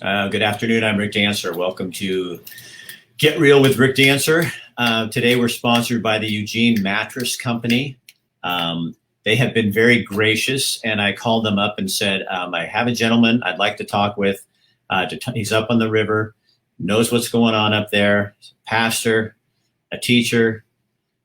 Good afternoon. I'm Rick Dancer. Welcome to Get Real with Rick Dancer. Today we're sponsored by the Eugene Mattress Company. They have been very gracious, and I called them up and said, I have a gentleman I'd like to talk with. He's up on the river, knows what's going on up there, pastor, a teacher,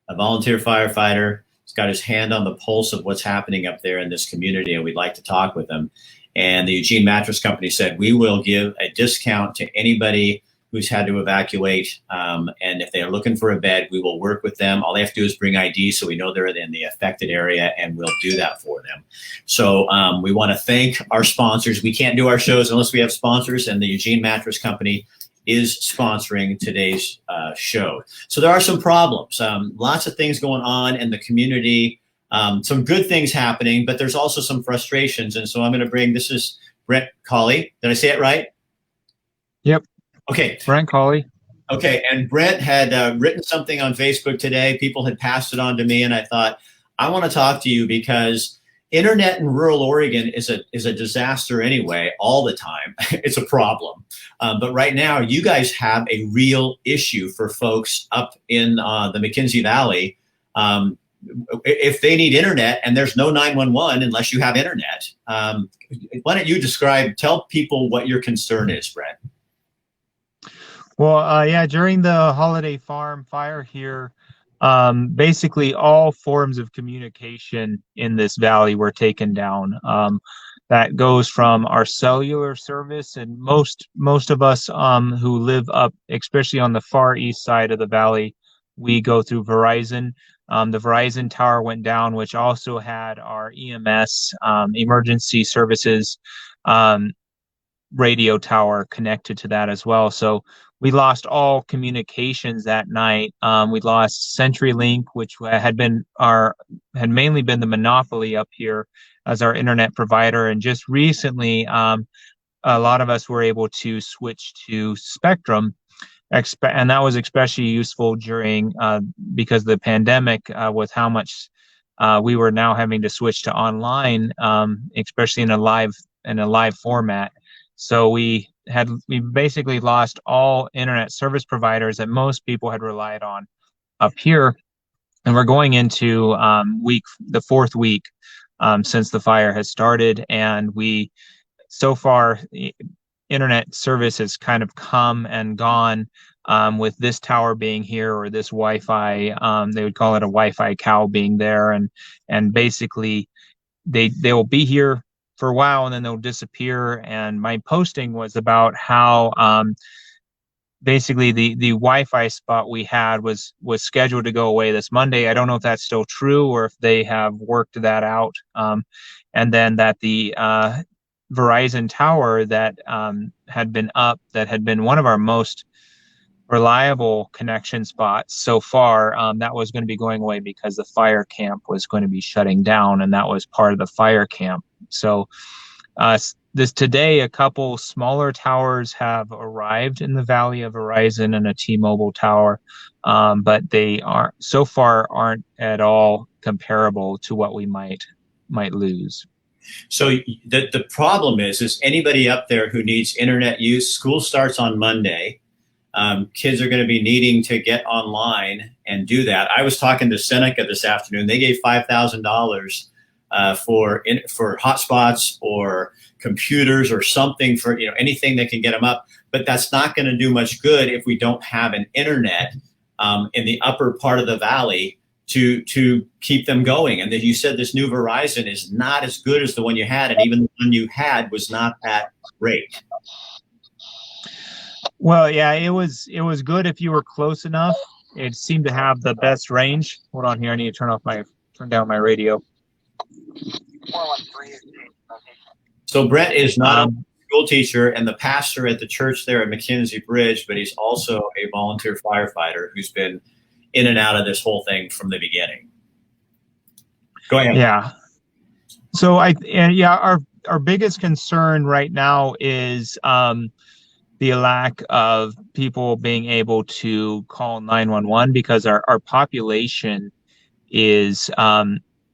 a volunteer firefighter. He's got his hand on the pulse of what's happening up there in this community, and we'd like to talk with him. And the Eugene Mattress Company said, we will give a discount to anybody who's had to evacuate. And if they're looking for a bed, we will work with them. All they have to do is bring ID so we know they're in the affected area, and we'll do that for them. So we want to thank our sponsors. We can't do our shows unless we have sponsors, and the Eugene Mattress Company is sponsoring today's show. So there are some problems, lots of things going on in the community. Some good things happening, but there's also some frustrations. And so I'm going to this is Brent Colley. Did I say it right? Yep. Okay. Brent Colley. Okay. And Brent had written something on Facebook today. People had passed it on to me, and I thought, I want to talk to you because internet in rural Oregon is a disaster anyway, all the time. It's a problem. But right now, you guys have a real issue for folks up in the Mckenzie Valley. If they need internet, and there's no 911 unless you have internet. Why don't you tell people what your concern is, Brett? Well, yeah, during the holiday farm fire here, basically all forms of communication in this valley were taken down. That goes from our cellular service, and most of us who live up, especially on the far east side of the valley, we go through Verizon. The Verizon tower went down, which also had our EMS, emergency services, radio tower connected to that as well. So we lost all communications that night. We lost CenturyLink, which had mainly been the monopoly up here as our internet provider. And just recently, a lot of us were able to switch to Spectrum. And that was especially useful during because of the pandemic, with how much we were now having to switch to online, especially in a live format. So we basically lost all internet service providers that most people had relied on up here, and we're going into the fourth week since the fire has started, and so far internet service has kind of come and gone, with this tower being here, or this Wi-Fi, they would call it a Wi-Fi cow, being there, and basically they will be here for a while and then they'll disappear. And my posting was about how basically the Wi-Fi spot we had was scheduled to go away this Monday. I don't know if that's still true or if they have worked that out. And then that the Verizon tower that had been up, that had been one of our most reliable connection spots so far, that was going to be going away because the fire camp was going to be shutting down, and that was part of the fire camp. So today, a couple smaller towers have arrived in the valley of Verizon, and a T-Mobile tower, but they aren't at all comparable to what we might lose. So the problem is anybody up there who needs internet use, school starts on Monday. Kids are going to be needing to get online and do that. I was talking to Seneca this afternoon. They gave $5,000 for hotspots or computers or something, for anything that can get them up. But that's not going to do much good if we don't have an internet in the upper part of the valley to keep them going. And then you said this new Verizon is not as good as the one you had, and even the one you had was not that great. Well, yeah, it was good if you were close enough. It seemed to have the best range. Hold on here, I need to turn down my radio. So Brett is not a school teacher and the pastor at the church there at Mckinsey Bridge, but he's also a volunteer firefighter who's been in and out of this whole thing from the beginning. Go ahead. Yeah. So our biggest concern right now is the lack of people being able to call 911, because our population is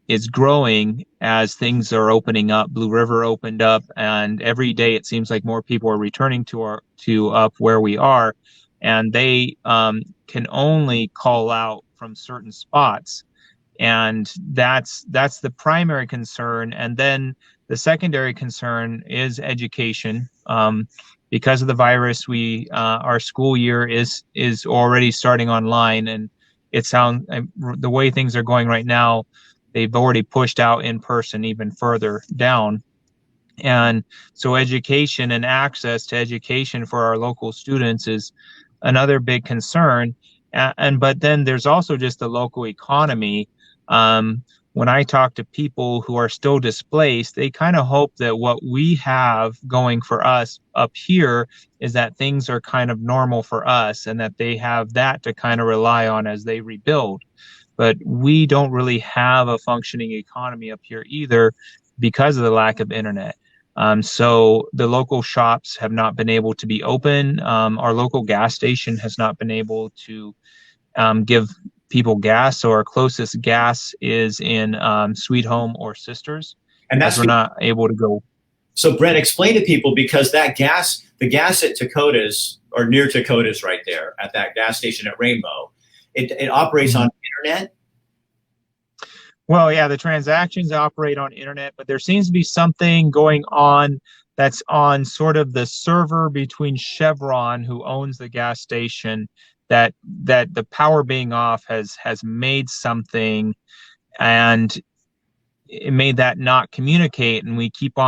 is growing as things are opening up. Blue River opened up, and every day it seems like more people are returning to up where we are, and they can only call out from certain spots, and that's the primary concern. And then the secondary concern is education. Because of the virus, we our school year is already starting online, and it sounds the way things are going right now, they've already pushed out in person even further down. And so education and access to education for our local students is another big concern. And but then there's also just the local economy. When I talk to people who are still displaced, they kind of hope that what we have going for us up here is that things are kind of normal for us, and that they have that to kind of rely on as they rebuild. But we don't really have a functioning economy up here either, because of the lack of internet. So the local shops have not been able to be open. Our local gas station has not been able to give people gas. So our closest gas is in Sweet Home or Sisters, And that's we're not able to go. So Brent, explain to people, because that gas, the gas at Dakota's or near Dakota's right there at that gas station at Rainbow, it operates on internet. Well, yeah, the transactions operate on internet, but there seems to be something going on that's on sort of the server between Chevron, who owns the gas station, that the power being off has made something, and it made that not communicate. And they keep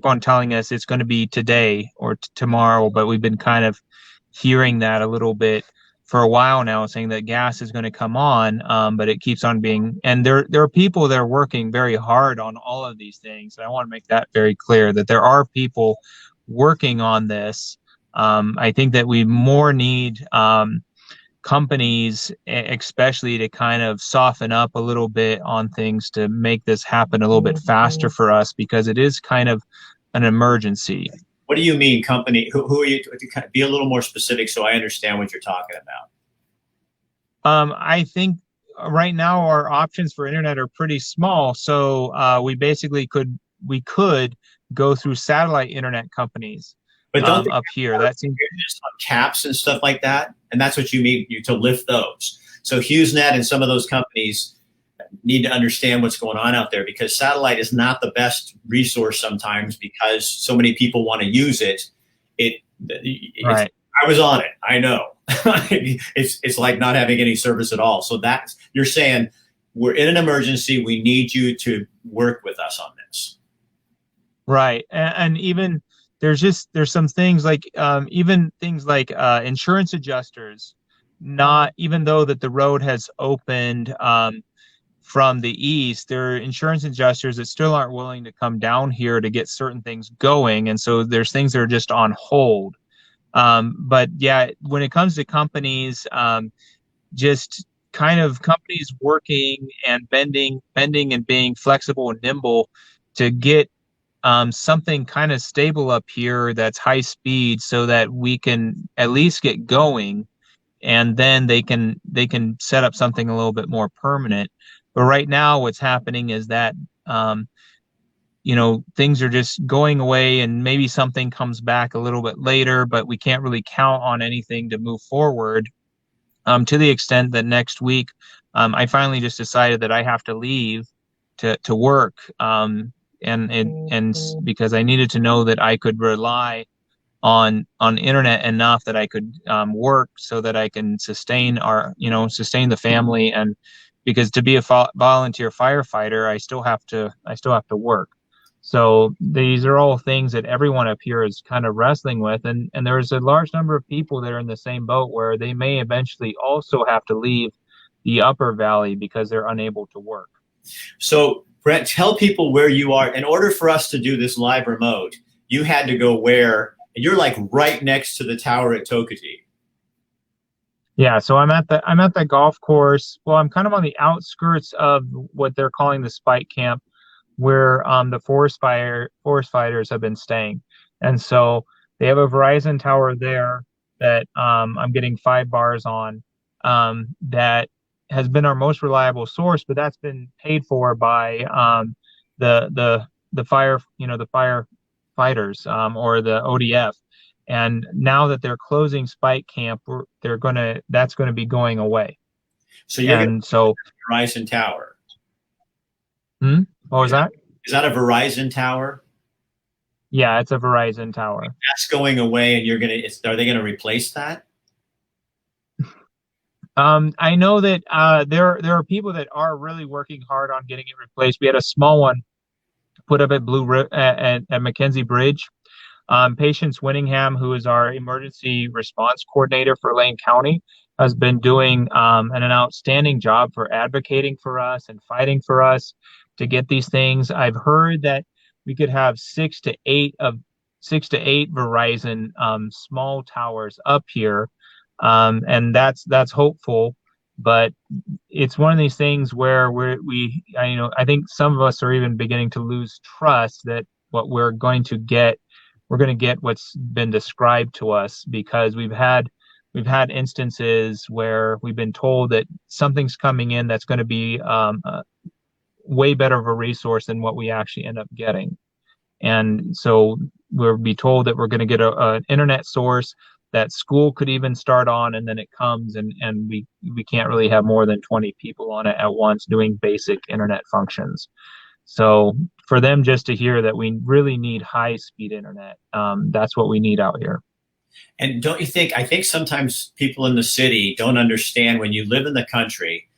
on telling us it's going to be today or tomorrow, but we've been kind of hearing that a little bit for a while now, saying that gas is going to come on, but it keeps on being. And there are people that are working very hard on all of these things. And I want to make that very clear, that there are people working on this. I think that we more need companies, especially, to kind of soften up a little bit on things to make this happen a little bit faster for us, because it is kind of an emergency. What do you mean, company? Who are you? Be a little more specific so I understand what you're talking about. I think right now our options for internet are pretty small. So we basically could go through satellite internet companies. But don't up here, that seems just on caps and stuff like that, and that's what you mean to lift those. So HughesNet and some of those companies need to understand what's going on out there, because satellite is not the best resource sometimes, because so many people want to use it. Right. I was on it. I know. it's like not having any service at all. So that's, you're saying we're in an emergency. We need you to work with us on this. Right. And even there's some things like insurance adjusters, not even though that the road has opened from the east, there are insurance adjusters that still aren't willing to come down here to get certain things going. And so there's things that are just on hold. But yeah, when it comes to companies, just kind of companies working and bending and being flexible and nimble to get something kind of stable up here that's high speed, so that we can at least get going, and then they can set up something a little bit more permanent. But right now what's happening is that things are just going away, and maybe something comes back a little bit later, but we can't really count on anything to move forward, to the extent that next week I finally just decided that I have to leave to work, and because I needed to know that I could rely on internet enough that I could work, so that I can sustain the family. And because to be a volunteer firefighter, I still have to work. So these are all things that everyone up here is kind of wrestling with, and there's a large number of people that are in the same boat, where they may eventually also have to leave the upper valley because they're unable to work. So Brent, tell people where you are. In order for us to do this live remote, you had to go where? You're like right next to the tower at Tokati. Yeah, so I'm at the golf course. Well, I'm kind of on the outskirts of what they're calling the spike camp, where the forest fighters have been staying. And so they have a Verizon tower there that I'm getting 5 bars on, that has been our most reliable source, but that's been paid for by the fire, the firefighters, or the ODF. And now that they're closing Spike Camp, that's gonna be going away. So you're going And so, to Verizon Tower. what was that? Is that a Verizon tower? Yeah, it's a Verizon tower. That's going away, and are they going to replace that? I know that there are people that are really working hard on getting it replaced. We had a small one put up at at Mckenzie Bridge. Patience Winningham, who is our emergency response coordinator for Lane County, has been doing an outstanding job for advocating for us and fighting for us to get these things. I've heard that we could have 6 to 8 Verizon small towers up here, and that's hopeful. But it's one of these things where I think some of us are even beginning to lose trust that what we're going to get what's been described to us, because we've had instances where we've been told that something's coming in that's going to be way better of a resource than what we actually end up getting. And so we'll be told that we're going to get an internet source that school could even start on, and then it comes and we can't really have more than 20 people on it at once doing basic internet functions. So for them just to hear that we really need high-speed internet, that's what we need out here. And don't you think, I think sometimes people in the city don't understand, when you live in the country,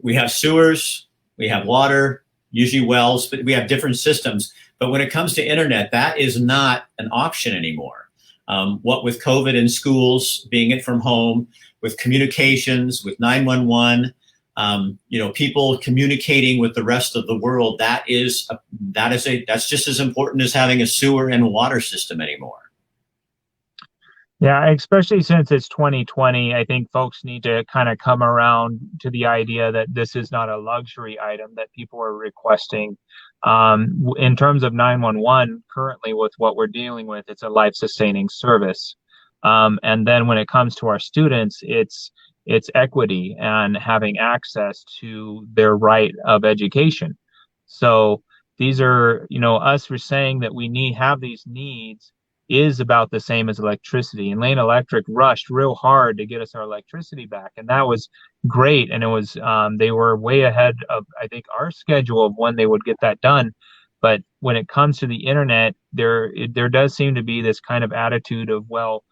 we have sewers, we have water, usually wells, but we have different systems. But when it comes to internet, that is not an option anymore. What with COVID in schools, being it from home, with communications, with 911, people communicating with the rest of the world, that's just as important as having a sewer and water system anymore. Yeah, especially since it's 2020, I think folks need to kind of come around to the idea that this is not a luxury item that people are requesting. In terms of 911, currently with what we're dealing with, it's a life-sustaining service. And then when it comes to our students, it's equity and having access to their right of education. So these are, us for saying that we have these needs is about the same as electricity. And Lane Electric rushed real hard to get us our electricity back, and that was great. And it was they were way ahead of, I think, our schedule of when they would get that done. But when it comes to the internet, there does seem to be this kind of attitude of, well,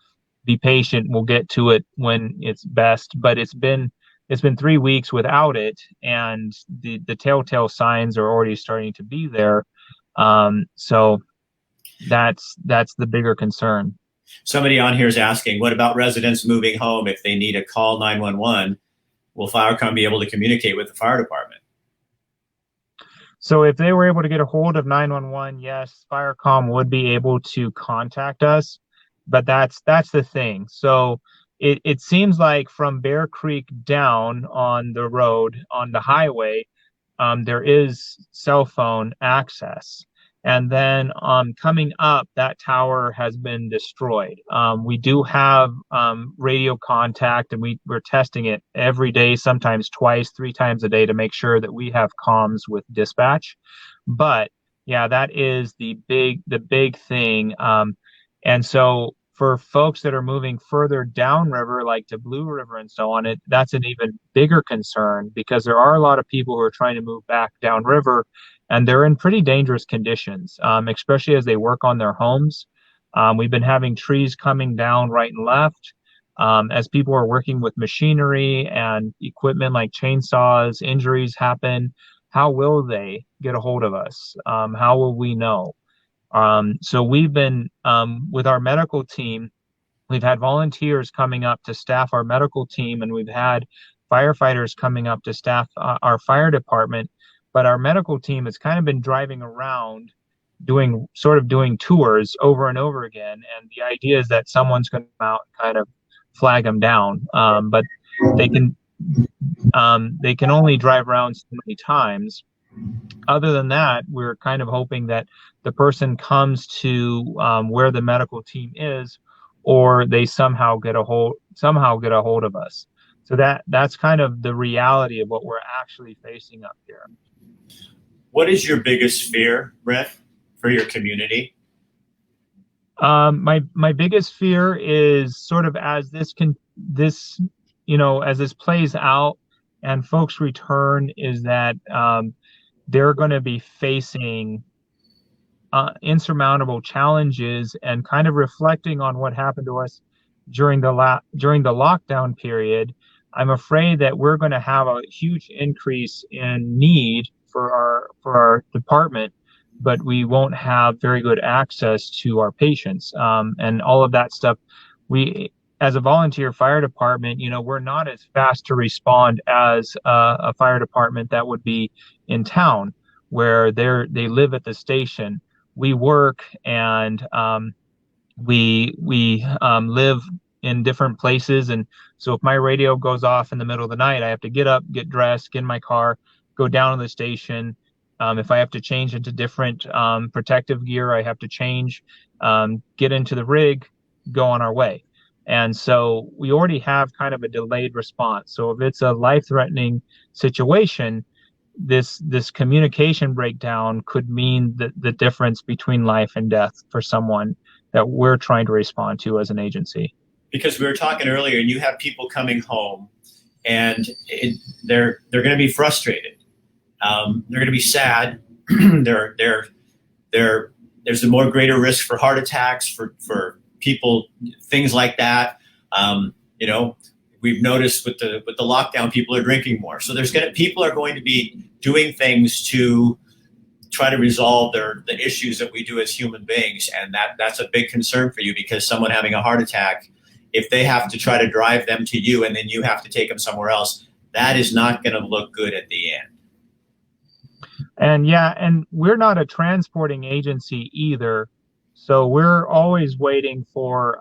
be patient, we'll get to it when it's best. But it's been 3 weeks without it, and the telltale signs are already starting to be there. So that's the bigger concern. Somebody on here is asking, what about residents moving home if they need to call 911? Will Firecom be able to communicate with the fire department? So if they were able to get a hold of 911, yes, Firecom would be able to contact us. But that's the thing. So it seems like from Bear Creek down on the road, on the highway, there is cell phone access. And then coming up, that tower has been destroyed. We do have radio contact, and we're testing it every day, sometimes twice, 3 times a day, to make sure that we have comms with dispatch. But yeah, that is the big thing. And so for folks that are moving further downriver, like to Blue River and so on, that's an even bigger concern, because there are a lot of people who are trying to move back downriver, and they're in pretty dangerous conditions, especially as they work on their homes. We've been having trees coming down right and left. As people are working with machinery and equipment like chainsaws, injuries happen. How will they get a hold of us? How will we know? So we've been, with our medical team, we've had volunteers coming up to staff our medical team, and we've had firefighters coming up to staff our fire department. But our medical team has kind of been driving around doing tours over and over again. And the idea is that someone's going to come out and kind of flag them down. But they can only drive around so many times. Other than that, we're kind of hoping that the person comes to where the medical team is, or they somehow get a hold of us. So that's kind of the reality of what we're actually facing up here. What is your biggest fear, Brett, for your community? My biggest fear is sort of as as this plays out and folks return, is that they're going to be facing insurmountable challenges, and kind of reflecting on what happened to us during the lockdown period. I'm afraid that we're going to have a huge increase in need for our department, but we won't have very good access to our patients, and all of that stuff. We, as a volunteer fire department, we're not as fast to respond as a fire department that would be in town, where they live at the station. We work, and we live in different places, and so if my radio goes off in the middle of the night, I have to get up, get dressed, get in my car, go down to the station. If I have to change into different protective gear, I have to change, get into the rig, go on our way. And so we already have kind of a delayed response. So if it's a life-threatening situation, this communication breakdown could mean the difference between life and death for someone that we're trying to respond to as an agency. Because we were talking earlier, and you have people coming home, and they're going to be frustrated. They're going to be sad. There's a more greater risk for heart attacks, for people, things like that. We've noticed with the lockdown, people are drinking more. So people are going to be doing things to try to resolve the issues that we do as human beings. And that's a big concern for you, because someone having a heart attack, if they have to try to drive them to you and then you have to take them somewhere else, that is not going to look good at the end. And we're not a transporting agency either. So we're always waiting for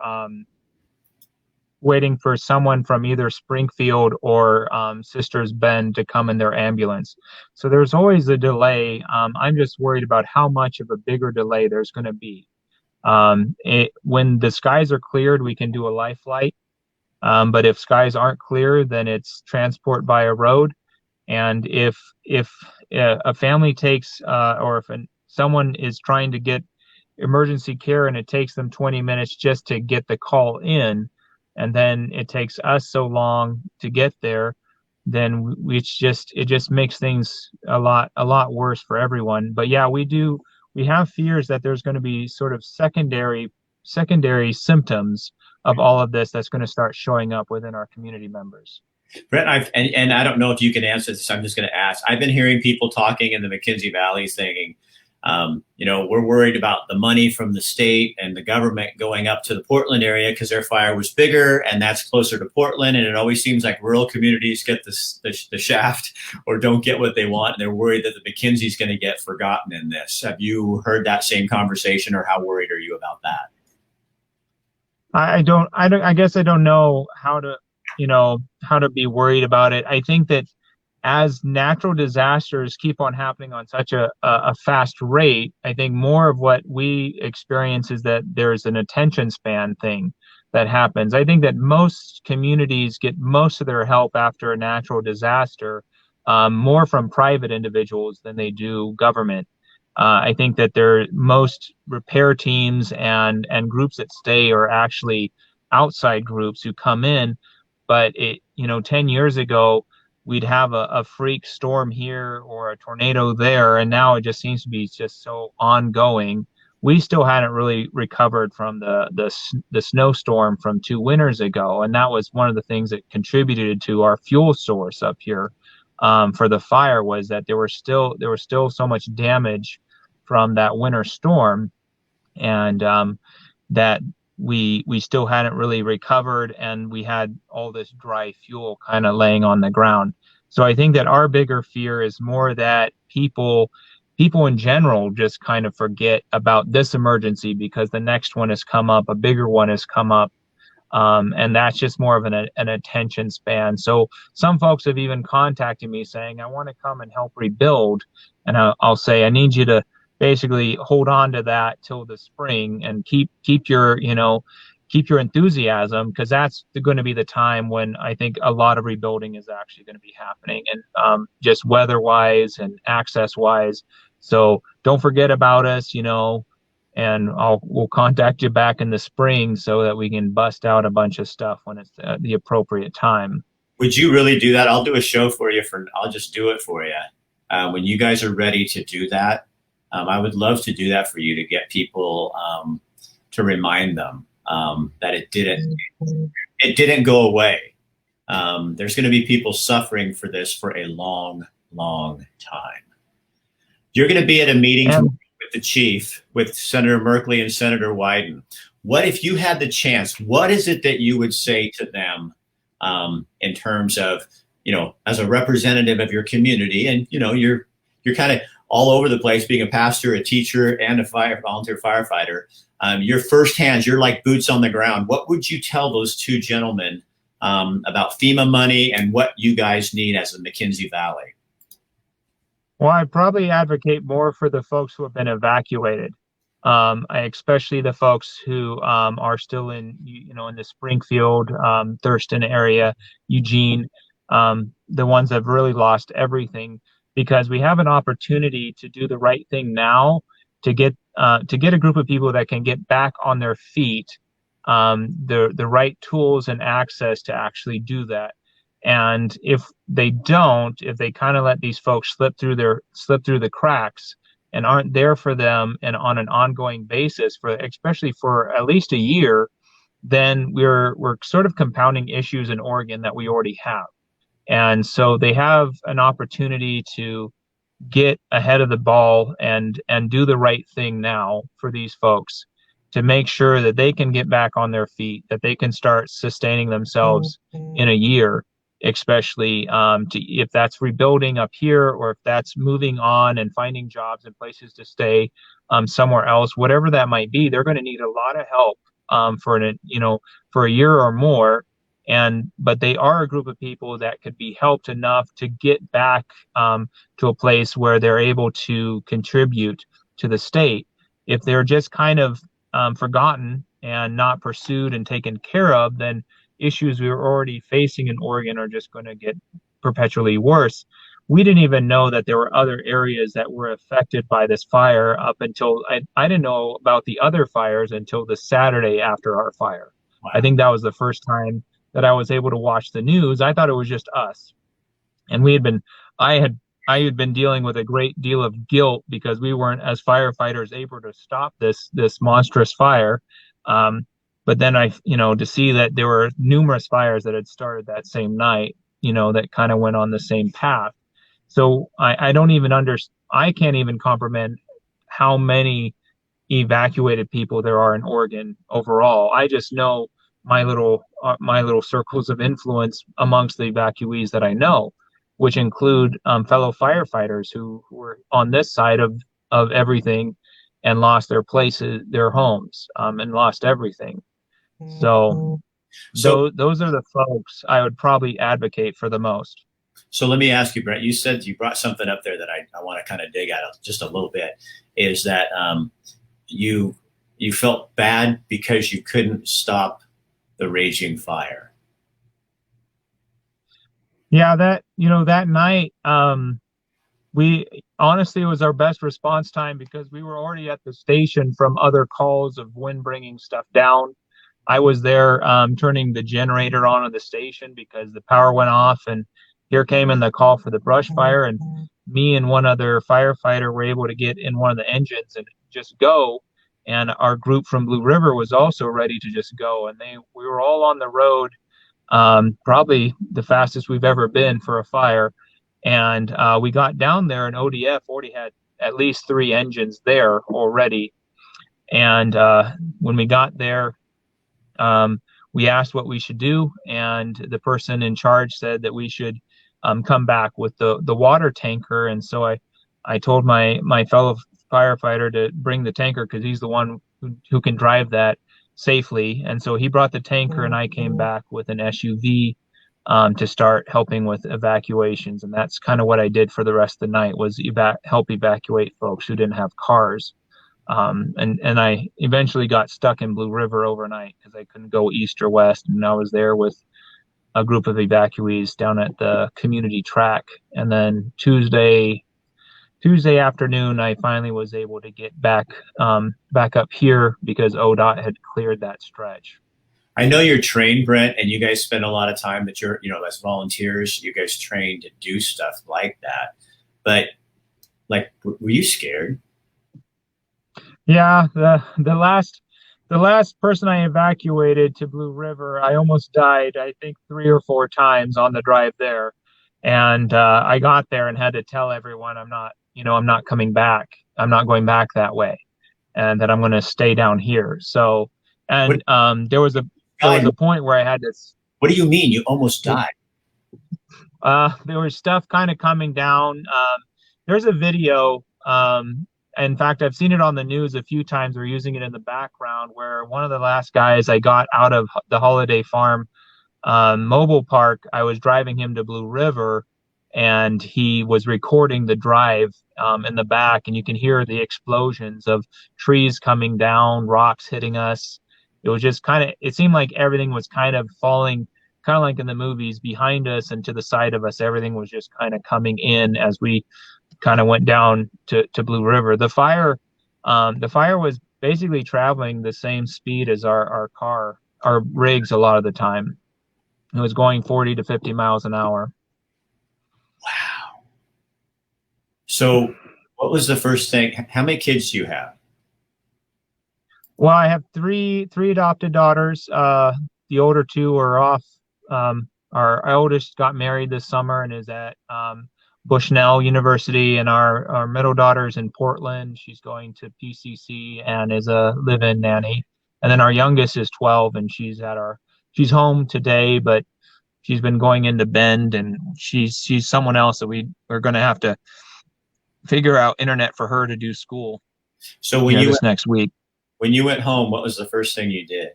someone from either Springfield or Sisters Bend to come in their ambulance. So there's always a delay. I'm just worried about how much of a bigger delay there's going to be. When the skies are cleared, we can do a life flight. But if skies aren't clear, then it's transport by a road. And if a family takes, or if someone is trying to get emergency care and it takes them 20 minutes just to get the call in, and then it takes us so long to get there, then it just makes things a lot worse for everyone. But yeah, we have fears that there's going to be sort of secondary symptoms of all of this that's going to start showing up within our community members. Brett, and I don't know if you can answer this, I'm just going to ask. I've been hearing people talking in the Mckenzie Valley saying, we're worried about the money from the state and the government going up to the Portland area because their fire was bigger and that's closer to Portland. And it always seems like rural communities get the shaft or don't get what they want. And they're worried that the Mckinsey is going to get forgotten in this. Have you heard that same conversation, or how worried are you about that? I guess I don't know how to be worried about it. I think that as natural disasters keep on happening on such a fast rate, I think more of what we experience is that there's an attention span thing that happens. I think that most communities get most of their help after a natural disaster more from private individuals than they do government. I think that most repair teams and groups that stay are actually outside groups who come in. But 10 years ago, we'd have a freak storm here or a tornado there, and now it just seems to be just so ongoing. We still hadn't really recovered from the snowstorm from 2 winters ago, and that was one of the things that contributed to our fuel source up here for the fire, was that there was still so much damage from that winter storm, and that we still hadn't really recovered, and we had all this dry fuel kind of laying on the ground. So I think that our bigger fear is more that people in general just kind of forget about this emergency because the next one has come up, a bigger one has come up, and that's just more of an attention span. So some folks have even contacted me saying, I want to come and help rebuild, and I'll say, I need you to basically hold on to that till the spring and keep your keep your enthusiasm, because that's going to be the time when I think a lot of rebuilding is actually going to be happening, and just weather wise and access wise. So don't forget about us, and we'll contact you back in the spring so that we can bust out a bunch of stuff when it's the appropriate time. Would you really do that? I'll do a show for you. I'll just do it for you. When you guys are ready to do that, I would love to do that for you, to get people, to remind them that it didn't go away. There's going to be people suffering for this for a long, long time. You're going to be at a meeting with the chief, with Senator Merkley and Senator Wyden. What if you had the chance? What is it that you would say to them in terms of, as a representative of your community, and you're kind of all over the place, being a pastor, a teacher, and a volunteer firefighter. Your first hands, you're like boots on the ground. What would you tell those two gentlemen about FEMA money and what you guys need as a Mckenzie Valley? Well, I'd probably advocate more for the folks who have been evacuated, especially the folks who are still in the Springfield, Thurston area, Eugene, the ones that have really lost everything, because we have an opportunity to do the right thing now, to get a group of people that can get back on their feet, the right tools and access to actually do that. And if they kind of let these folks slip through the cracks and aren't there for them and on an ongoing basis, especially for at least a year, then we're sort of compounding issues in Oregon that we already have. And so they have an opportunity to get ahead of the ball and do the right thing now for these folks, to make sure that they can get back on their feet, that they can start sustaining themselves in a year, especially if that's rebuilding up here, or if that's moving on and finding jobs and places to stay somewhere else, whatever that might be. They're going to need a lot of help for a year or more. But they are a group of people that could be helped enough to get back to a place where they're able to contribute to the state. If they're just kind of forgotten and not pursued and taken care of, then issues we were already facing in Oregon are just going to get perpetually worse. We didn't even know that there were other areas that were affected by this fire up until I didn't know about the other fires until the Saturday after our fire. Wow. I think that was the first time that I was able to watch the news. I thought it was just us. And I had been dealing with a great deal of guilt because we weren't, as firefighters, able to stop this monstrous fire. But then to see that there were numerous fires that had started that same night, that kind of went on the same path. So I don't even I can't even comprehend how many evacuated people there are in Oregon overall. I just know my little circles of influence amongst the evacuees that I know, which include fellow firefighters who were on this side of everything and lost their places, their homes, and lost everything. So those are the folks I would probably advocate for the most. So let me ask you, Brent, you said you brought something up there that I want to kind of dig at just a little bit, is that you felt bad because you couldn't stop the raging fire. Yeah, that night, we honestly, it was our best response time because we were already at the station from other calls of wind bringing stuff down. I was there turning the generator on at the station because the power went off, and here came in the call for the brush fire, and me and one other firefighter were able to get in one of the engines and just go. And our group from Blue River was also ready to just go. And we were all on the road, probably the fastest we've ever been for a fire. And we got down there, and ODF already had at least 3 engines there already. And when we got there, we asked what we should do. And the person in charge said that we should come back with the water tanker. And so I told my fellow firefighter to bring the tanker because he's the one who can drive that safely. And so he brought the tanker, and I came back with an SUV to start helping with evacuations. And that's kind of what I did for the rest of the night, was help evacuate folks who didn't have cars. And I eventually got stuck in Blue River overnight because I couldn't go east or west, and I was there with a group of evacuees down at the community track. And then Tuesday afternoon, I finally was able to get back up here because ODOT had cleared that stretch. I know you're trained, Brent, and you guys spend a lot of time that you're, as volunteers, you guys train to do stuff like that. But like, were you scared? Yeah, the last person I evacuated to Blue River, I almost died, I think 3 or 4 times on the drive there. And I got there and had to tell everyone I'm not coming back. I'm not going back that way, and that I'm going to stay down here. So, What and there was a point where I had to. What do you mean you almost died? There was stuff kind of coming down. There's a video. In fact, I've seen it on the news a few times. We're using it in the background where one of the last guys I got out of the Holiday Farm mobile park, I was driving him to Blue River, and he was recording the drive in the back, and you can hear the explosions of trees coming down, rocks hitting us. It was just it seemed like everything was kind of falling, kind of like in the movies, behind us and to the side of us. Everything was just kind of coming in as we kind of went down to Blue River. The fire was basically traveling the same speed as our rigs a lot of the time. It was going 40 to 50 miles an hour. Wow. So, what was the first thing? How many kids do you have? Well, I have three adopted daughters. The older two are off. Our eldest got married this summer and is at Bushnell University, and our middle daughter's in Portland. She's going to PCC and is a live-in nanny. And then our youngest is 12, and she's home today, but she's been going into Bend, and she's someone else that we're going to have to figure out internet for her to do school. So next week. When you went home, what was the first thing you did?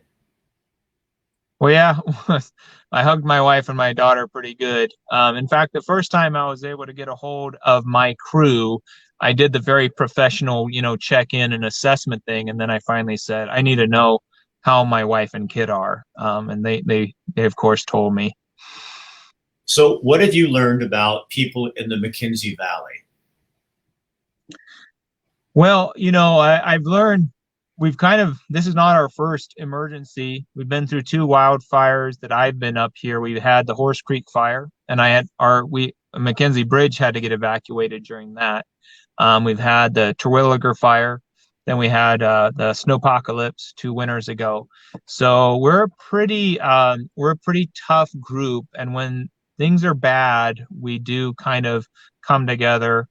Well, yeah, I hugged my wife and my daughter pretty good. In fact, the first time I was able to get a hold of my crew, I did the very professional, check-in and assessment thing, and then I finally said, I need to know how my wife and kid are, and they of course told me. So, what have you learned about people in the Mckenzie Valley? Well, I've learned this is not our first emergency. We've been through 2 wildfires that I've been up here. We had the Horse Creek fire, and Mckenzie Bridge had to get evacuated during that. We've had the Terwilliger fire. Then we had the snowpocalypse 2 winters ago. So we're a pretty tough group, and when things are bad, we do kind of come together.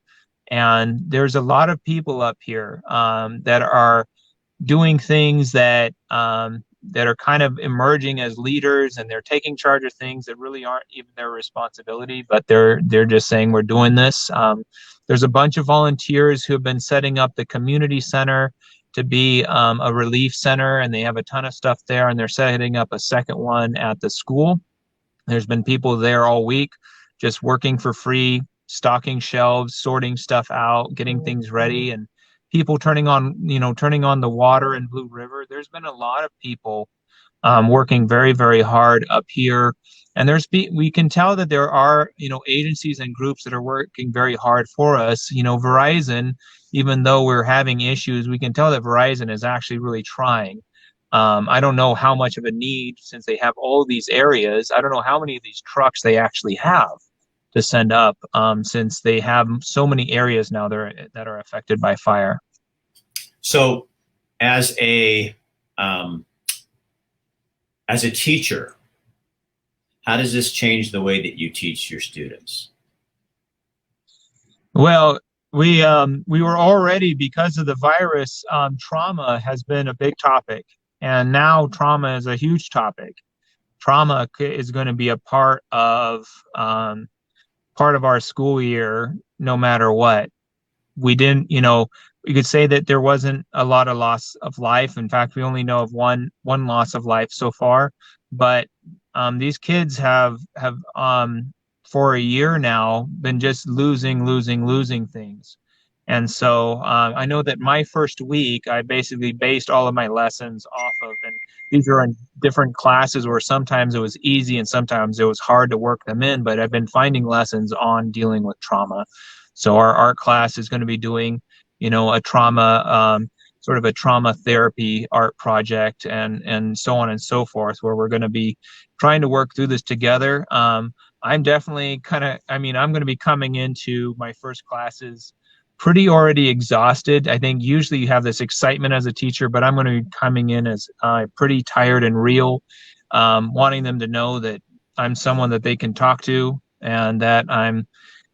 And there's a lot of people up here that are doing things that are kind of emerging as leaders, and they're taking charge of things that really aren't even their responsibility, but they're just saying we're doing this. There's a bunch of volunteers who have been setting up the community center to be a relief center, and they have a ton of stuff there, and they're setting up a second one at the school. There's been people there all week just working for free, stocking shelves, sorting stuff out, getting things ready, and people turning on the water in Blue River. There's been a lot of people working very, very hard up here. And we can tell that there are, agencies and groups that are working very hard for us. Verizon, even though we're having issues, we can tell that Verizon is actually really trying. I don't know how much of a need, since they have all these areas. I don't know how many of these trucks they actually have to send up, since they have so many areas now that are affected by fire. So, as a teacher, how does this change the way that you teach your students? Well, we were already, because of the virus, trauma has been a big topic, and now trauma is a huge topic. Trauma is going to be a part of our school year, no matter what. We could say that there wasn't a lot of loss of life. In fact, we only know of one loss of life so far. But these kids have for a year now been just losing things. And so I know that my first week, I basically based all of my lessons off of, and these are in different classes where sometimes it was easy and sometimes it was hard to work them in, but I've been finding lessons on dealing with trauma. So our art class is going to be doing, a trauma, sort of a trauma therapy art project, and so on and so forth, where we're going to be trying to work through this together. I'm definitely I'm going to be coming into my first classes pretty already exhausted. I think usually you have this excitement as a teacher, but I'm going to be coming in as pretty tired and real, wanting them to know that I'm someone that they can talk to and that I'm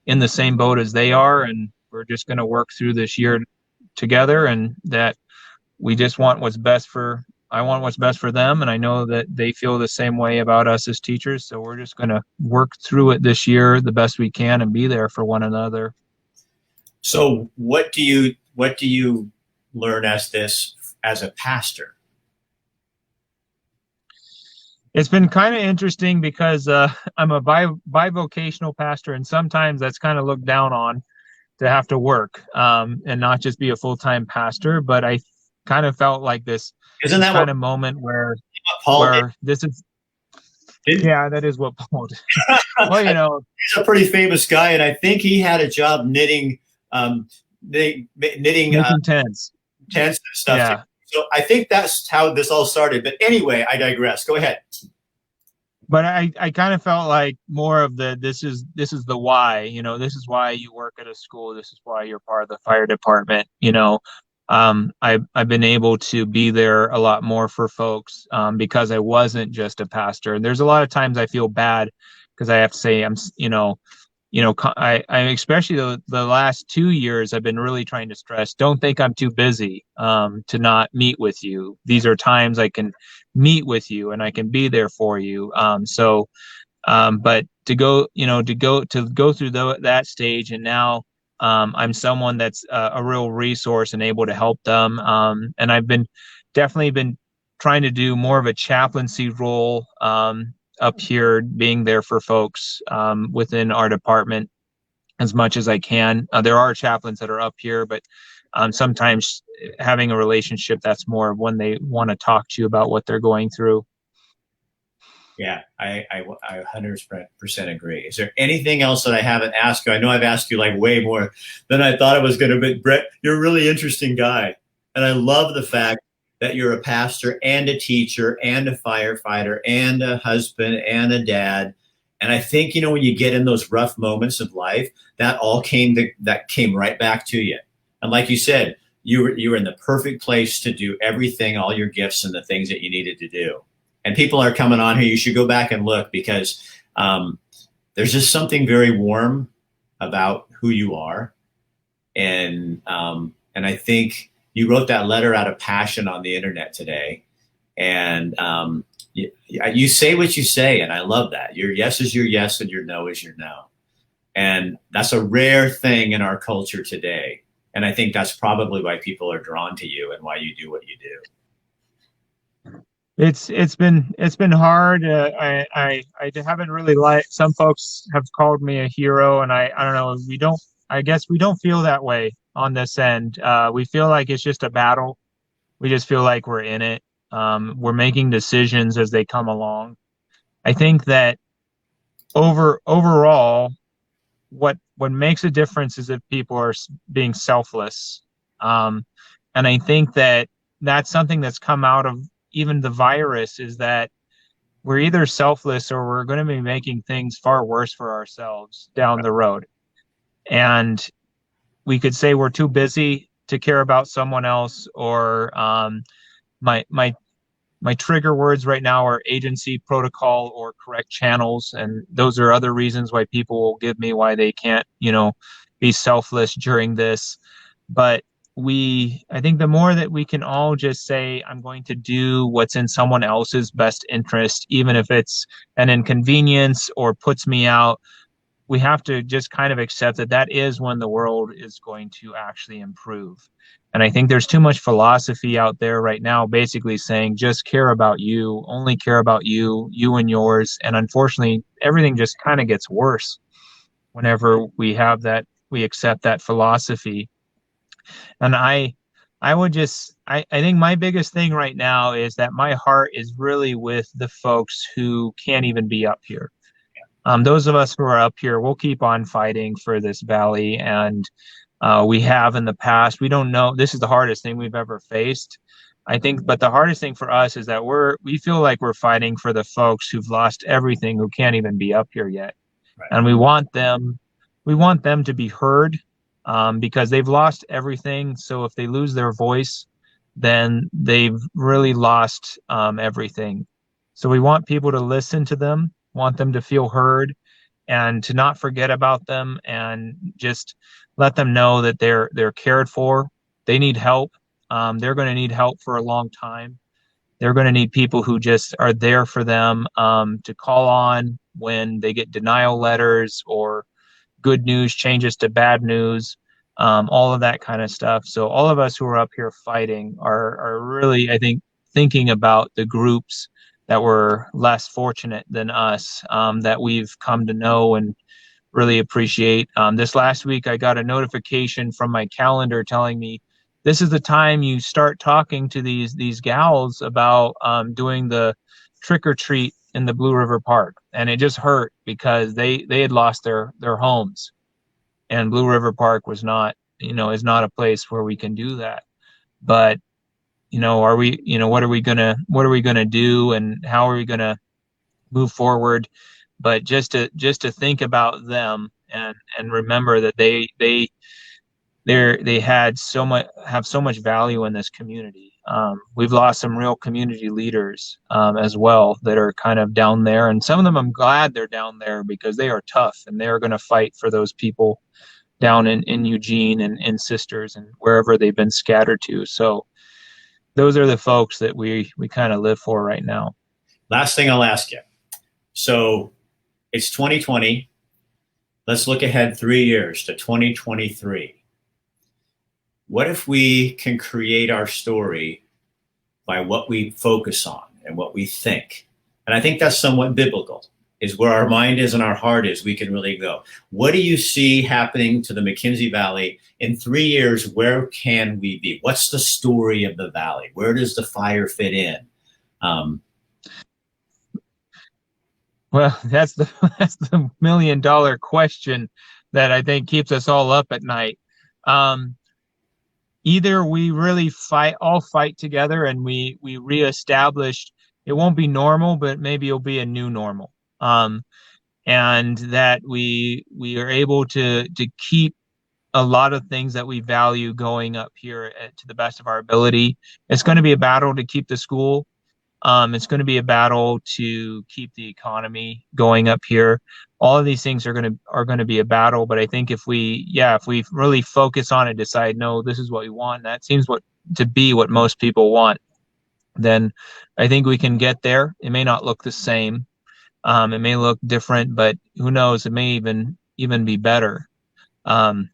in the same boat as they are. And we're just going to work through this year together, and that we just want what's best for, I want what's best for them. And I know that they feel the same way about us as teachers. So we're just going to work through it this year the best we can and be there for one another. So what do you learn as a pastor? It's been kind of interesting because I'm a bivocational pastor, and sometimes that's kind of looked down on to have to work and not just be a full-time pastor. But I kind of felt like this kind of moment where this is, yeah, that is what Paul did. Well, he's a pretty famous guy, and I think he had a job knitting tents and stuff. Yeah. So I think that's how this all started. But anyway, I digress. Go ahead. But I kind of felt like more of this is the why. This is why you work at a school. This is why you're part of the fire department. I've been able to be there a lot more for folks because I wasn't just a pastor. And there's a lot of times I feel bad because I have to say I especially the last 2 years, I've been really trying to stress, don't think I'm too busy to not meet with you. These are times I can meet with you and I can be there for you. But to go through that stage, and now I'm someone that's a real resource and able to help them. And I've definitely been trying to do more of a chaplaincy role up here, being there for folks within our department as much as I can. There are chaplains that are up here, but sometimes having a relationship, that's more when they want to talk to you about what they're going through. Yeah, I 100% agree. Is there anything else that I haven't asked you? I know I've asked you like way more than I thought I was going to, but Brett, you're a really interesting guy. And I love the fact that you're a pastor and a teacher and a firefighter and a husband and a dad. And I think, when you get in those rough moments of life, that all came right back to you. And like you said, you were in the perfect place to do everything, all your gifts and the things that you needed to do. And people are coming on here. You should go back and look, because there's just something very warm about who you are. And I think you wrote that letter out of passion on the internet today. And you say what you say, and I love that. Your yes is your yes, and your no is your no. And that's a rare thing in our culture today. And I think that's probably why people are drawn to you and why you do what you do. It's been hard. I haven't really liked, some folks have called me a hero, and I don't know. I guess we don't feel that way on this end. We feel like it's just a battle. We just feel like we're in it. We're making decisions as they come along. I think that overall, what makes a difference is if people are being selfless. And I think that that's something that's come out of even the virus, is that we're either selfless or we're going to be making things far worse for ourselves down the road. And we could say we're too busy to care about someone else, or my trigger words right now are agency, protocol, or correct channels. And those are other reasons why people will give me why they can't, be selfless during this. But I think the more that we can all just say, I'm going to do what's in someone else's best interest, even if it's an inconvenience or puts me out, we have to just kind of accept that is when the world is going to actually improve. And I think there's too much philosophy out there right now, basically saying, just care about you, only care about you and yours. And unfortunately, everything just kind of gets worse whenever we accept that philosophy. And I think my biggest thing right now is that my heart is really with the folks who can't even be up here. Those of us who are up here, we'll keep on fighting for this valley, and we have in the past. We don't know. This is the hardest thing we've ever faced, I think. But the hardest thing for us is that we feel like we're fighting for the folks who've lost everything, who can't even be up here yet, Right. and we want them to be heard, because they've lost everything. So if they lose their voice, then they've really lost everything. So we want people to listen to them, want them to feel heard, and to not forget about them, and just let them know that they're cared for. They need help. They're going to need help for a long time. They're going to need people who just are there for them, to call on when they get denial letters or good news changes to bad news, all of that kind of stuff. So all of us who are up here fighting are really, I think, thinking about the groups that were less fortunate than us, that we've come to know and really appreciate. This last week, I got a notification from my calendar telling me this is the time you start talking to these gals about doing the trick or treat in the Blue River Park, and it just hurt because they had lost their homes, and Blue River Park was not, is not a place where we can do that. But are we, what are we gonna do, and how are we gonna move forward? But just to think about them, and remember that they had have so much value in this community. We've lost some real community leaders, as well, that are kind of down there, and some of them I'm glad they're down there because they are tough and they're going to fight for those people down in Eugene and in Sisters and wherever they've been scattered to. So those are the folks that we kind of live for right now. Last thing I'll ask you. So it's 2020. Let's look ahead 3 years to 2023. What if we can create our story by what we focus on and what we think? And I think that's somewhat biblical, is where our mind is and our heart is, we can really go. What do you see happening to the Mckenzie Valley in 3 years? Where can we be? What's the story of the valley? Where does the fire fit in? Well, that's the $1 million question that I think keeps us all up at night. Either we really all fight together and we reestablish, it won't be normal, but maybe it'll be a new normal. And that we are able to keep a lot of things that we value going up here to the best of our ability. It's going to be a battle to keep the school. It's going to be a battle to keep the economy going up here. All of these things are going to be a battle, but I think if we really focus on it, decide, no, this is what we want, and that seems to be what most people want, then I think we can get there. It may not look the same. It may look different, but who knows? It may even be better. And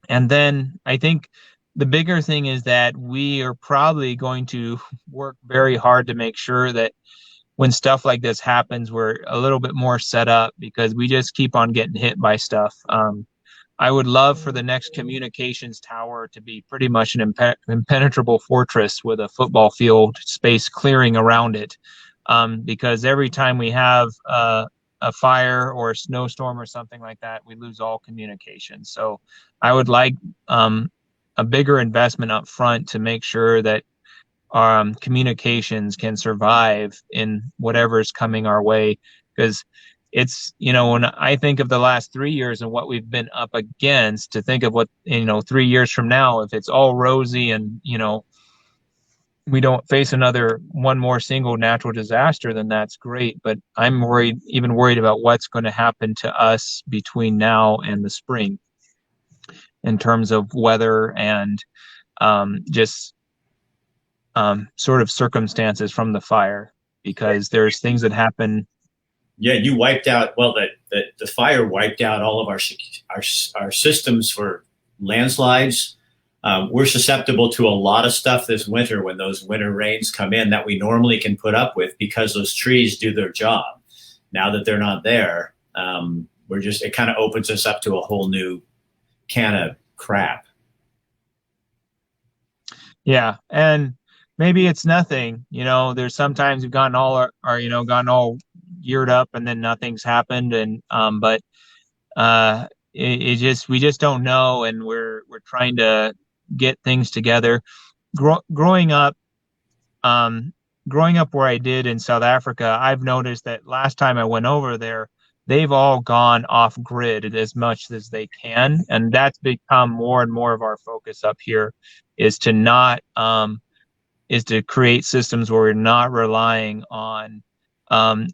then I think the bigger thing is that we are probably going to work very hard to make sure that when stuff like this happens, we're a little bit more set up, because we just keep on getting hit by stuff. I would love for the next communications tower to be pretty much an impenetrable fortress with a football field space clearing around it, because every time we have a fire or a snowstorm or something like that, we lose all communication. So I would like a bigger investment up front to make sure that communications can survive in whatever's coming our way. Because it's, when I think of the last 3 years and what we've been up against, to think of what, 3 years from now, if it's all rosy and, we don't face one more single natural disaster, then that's great. But I'm worried about what's going to happen to us between now and the spring in terms of weather and just sort of circumstances from the fire, because there's things that happen. Yeah, you wiped out, well, the fire wiped out all of our systems for landslides. We're susceptible to a lot of stuff this winter when those winter rains come in that we normally can put up with, because those trees do their job. Now that they're not there, it kind of opens us up to a whole new can of crap. Yeah, and maybe it's nothing. There's sometimes we've gotten all gotten all geared up and then nothing's happened, and but it just we just don't know, and we're trying to get things together. Growing up, um, growing up where I did in South Africa, I've noticed that last time I went over there, they've all gone off grid as much as they can, and that's become more and more of our focus up here, is to not is to create systems where we're not relying on um,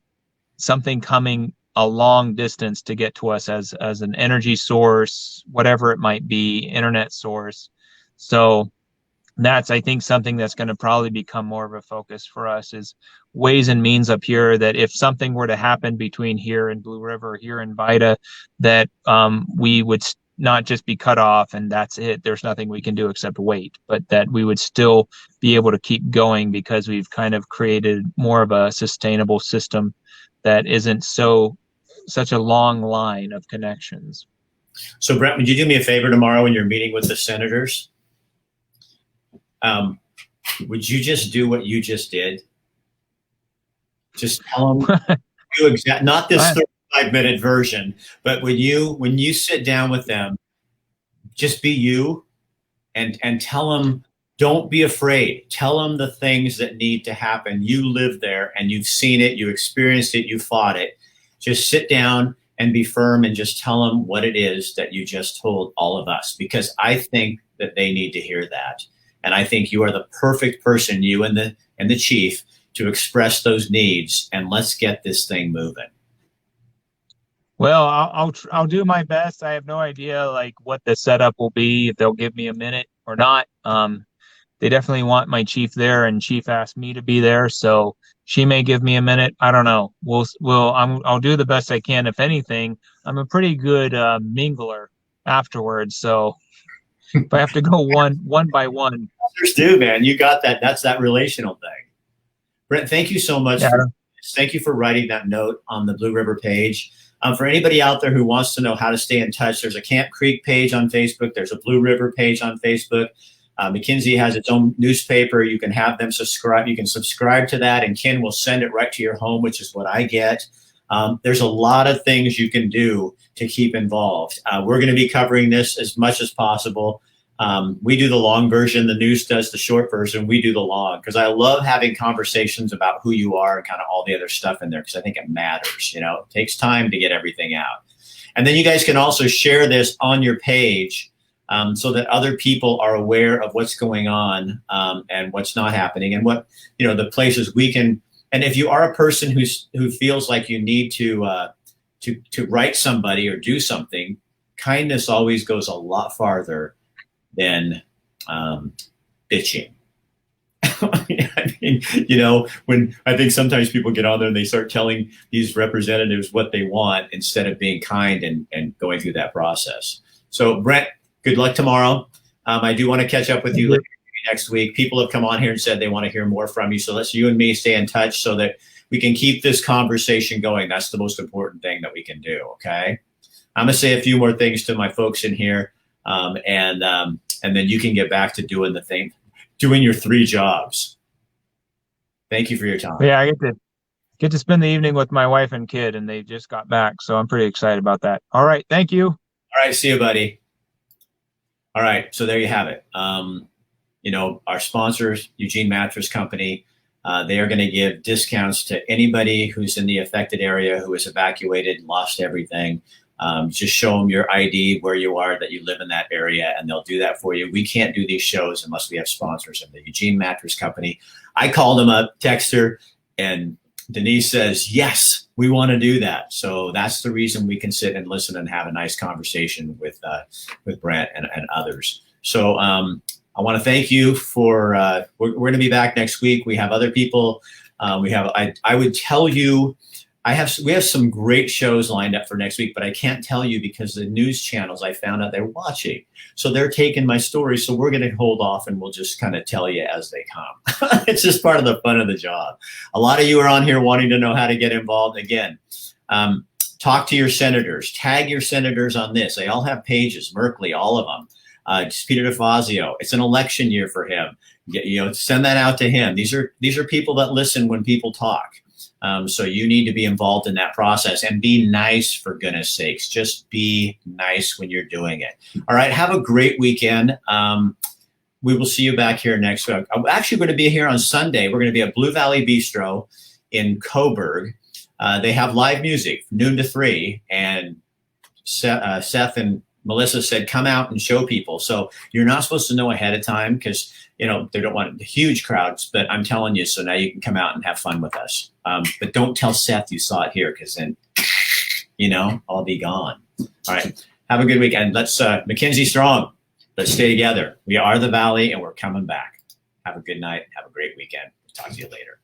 something coming a long distance to get to us as an energy source, whatever it might be, internet source. So that's, I think, something that's going to probably become more of a focus for us, is ways and means up here that if something were to happen between here and Blue River, here in Vida, that we would not just be cut off and that's it. There's nothing we can do except wait, but that we would still be able to keep going because we've kind of created more of a sustainable system that isn't such a long line of connections. So, Brett, would you do me a favor tomorrow when you're meeting with the senators? Would you just do what you just did? Just tell them not this 35-minute version, but when you sit down with them, just be you and tell them, don't be afraid. Tell them the things that need to happen. You live there and you've seen it, you experienced it, you fought it. Just sit down and be firm and just tell them what it is that you just told all of us, because I think that they need to hear that. And I think you are the perfect person, you and the chief, to express those needs, and let's get this thing moving. Well, I'll do my best. I have no idea like what the setup will be, if they'll give me a minute or not. They definitely want my chief there, and chief asked me to be there, so she may give me a minute. I don't know. I'll do the best I can. If anything, I'm a pretty good mingler afterwards, so if I have to go one by one. Others do, man. You got that. That's that relational thing. Brent, thank you so much. Thank you for writing that note on the Blue River page. For anybody out there who wants to know how to stay in touch, there's a Camp Creek page on Facebook. There's a Blue River page on Facebook. Mckinsey has its own newspaper. You can have them subscribe. You can subscribe to that, and Ken will send it right to your home, which is what I get. There's a lot of things you can do to keep involved. We're going to be covering this as much as possible. We do the long version. The news does the short version. We do the long, because I love having conversations about who you are and kind of all the other stuff in there, because I think it matters. It takes time to get everything out. And then you guys can also share this on your page so that other people are aware of what's going on and what's not happening, and what, the places we can. And if you are a person who feels like you need to write somebody or do something, kindness always goes a lot farther than bitching. I mean, when I think sometimes people get on there and they start telling these representatives what they want instead of being kind and going through that process. So, Brent, good luck tomorrow. I do want to catch up with you later next week. People have come on here and said they want to hear more from you. So let's you and me stay in touch so that we can keep this conversation going. That's the most important thing that we can do. Okay. I'm going to say a few more things to my folks in here. And then you can get back to doing your 3 jobs. Thank you for your time. Yeah, I get to spend the evening with my wife and kid, and they just got back, so I'm pretty excited about that. All right, thank you. All right, see you, buddy. All right, so there you have it. Our sponsors, Eugene Mattress Company, they are going to give discounts to anybody who's in the affected area, who is evacuated, lost everything. Just show them your ID, where you are, that you live in that area, and they'll do that for you. We can't do these shows unless we have sponsors. And the Eugene Mattress Company, I called them up, text her, and Denise says, yes, we want to do that. So that's the reason we can sit and listen and have a nice conversation with Brent and others. So I want to thank you for, we're going to be back next week. We have other people. I would tell you, we have some great shows lined up for next week, but I can't tell you because the news channels, I found out they're watching. So they're taking my story. So we're going to hold off and we'll just kind of tell you as they come. It's just part of the fun of the job. A lot of you are on here wanting to know how to get involved. Again, talk to your senators, tag your senators on this. They all have pages, Merkley, all of them. Peter DeFazio, it's an election year for him. Send that out to him. These are people that listen when people talk. So you need to be involved in that process and be nice, for goodness sakes. Just be nice when you're doing it. All right. Have a great weekend. We will see you back here next week. I'm actually going to be here on Sunday. We're going to be at Blue Valley Bistro in Coburg. They have live music from noon to 3, and Seth and Melissa said, come out and show people. So you're not supposed to know ahead of time because, they don't want huge crowds, but I'm telling you, so now you can come out and have fun with us. But don't tell Seth you saw it here, because then, I'll be gone. All right. Have a good weekend. Let's Mckinsey strong. Let's stay together. We are the Valley, and we're coming back. Have a good night. Have a great weekend. Talk to you later.